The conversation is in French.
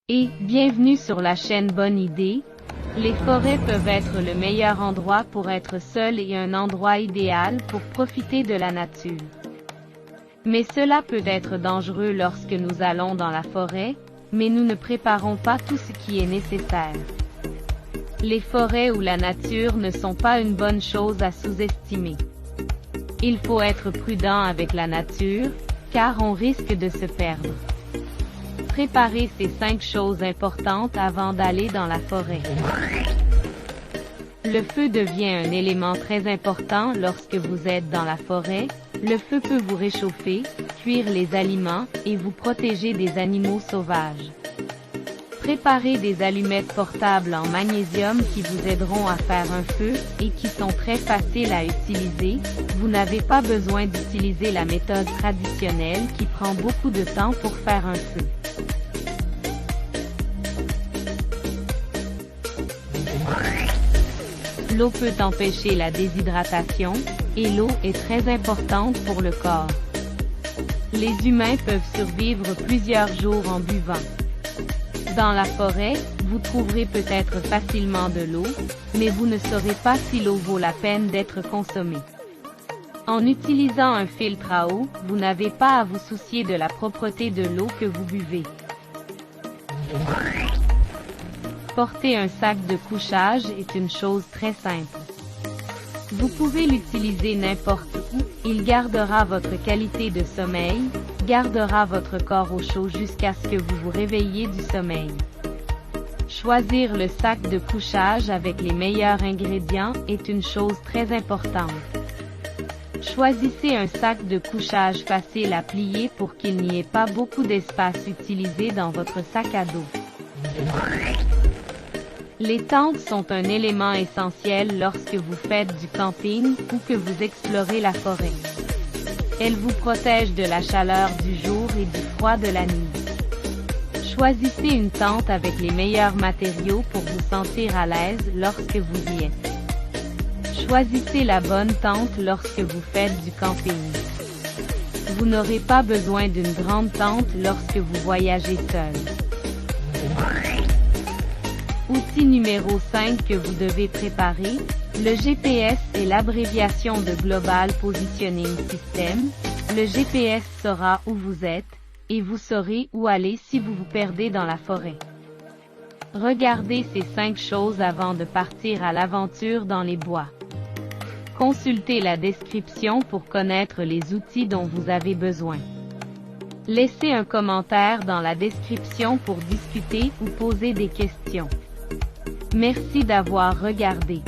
Et, bienvenue sur la chaîne Bonne Idée. Les forêts peuvent être le meilleur endroit pour être seul et un endroit idéal pour profiter de la nature. Mais cela peut être dangereux lorsque nous allons dans la forêt, mais nous ne préparons pas tout ce qui est nécessaire. Les forêts ou la nature ne sont pas une bonne chose à sous-estimer. Il faut être prudent avec la nature, car on risque de se perdre. Préparez ces 5 choses importantes avant d'aller dans la forêt. Le feu devient un élément très important lorsque vous êtes dans la forêt. Le feu peut vous réchauffer, cuire les aliments, et vous protéger des animaux sauvages. Préparez des allumettes portables en magnésium qui vous aideront à faire un feu, et qui sont très faciles à utiliser. Vous n'avez pas besoin d'utiliser la méthode traditionnelle qui prend beaucoup de temps pour faire un feu. L'eau peut empêcher la déshydratation, et l'eau est très importante pour le corps. Les humains peuvent survivre plusieurs jours en buvant. Dans la forêt, vous trouverez peut-être facilement de l'eau, mais vous ne saurez pas si l'eau vaut la peine d'être consommée. En utilisant un filtre à eau, vous n'avez pas à vous soucier de la propreté de l'eau que vous buvez. Porter un sac de couchage est une chose très simple. Vous pouvez l'utiliser n'importe où, il gardera votre qualité de sommeil, gardera votre corps au chaud jusqu'à ce que vous vous réveilliez du sommeil. Choisir le sac de couchage avec les meilleurs ingrédients est une chose très importante. Choisissez un sac de couchage facile à plier pour qu'il n'y ait pas beaucoup d'espace utilisé dans votre sac à dos. Les tentes sont un élément essentiel lorsque vous faites du camping ou que vous explorez la forêt. Elles vous protègent de la chaleur du jour et du froid de la nuit. Choisissez une tente avec les meilleurs matériaux pour vous sentir à l'aise lorsque vous y êtes. Choisissez la bonne tente lorsque vous faites du camping. Vous n'aurez pas besoin d'une grande tente lorsque vous voyagez seul. Outil numéro 5 que vous devez préparer, le GPS est l'abréviation de Global Positioning System. Le GPS saura où vous êtes, et vous saurez où aller si vous vous perdez dans la forêt. Regardez ces 5 choses avant de partir à l'aventure dans les bois. Consultez la description pour connaître les outils dont vous avez besoin. Laissez un commentaire dans la description pour discuter ou poser des questions. Merci d'avoir regardé.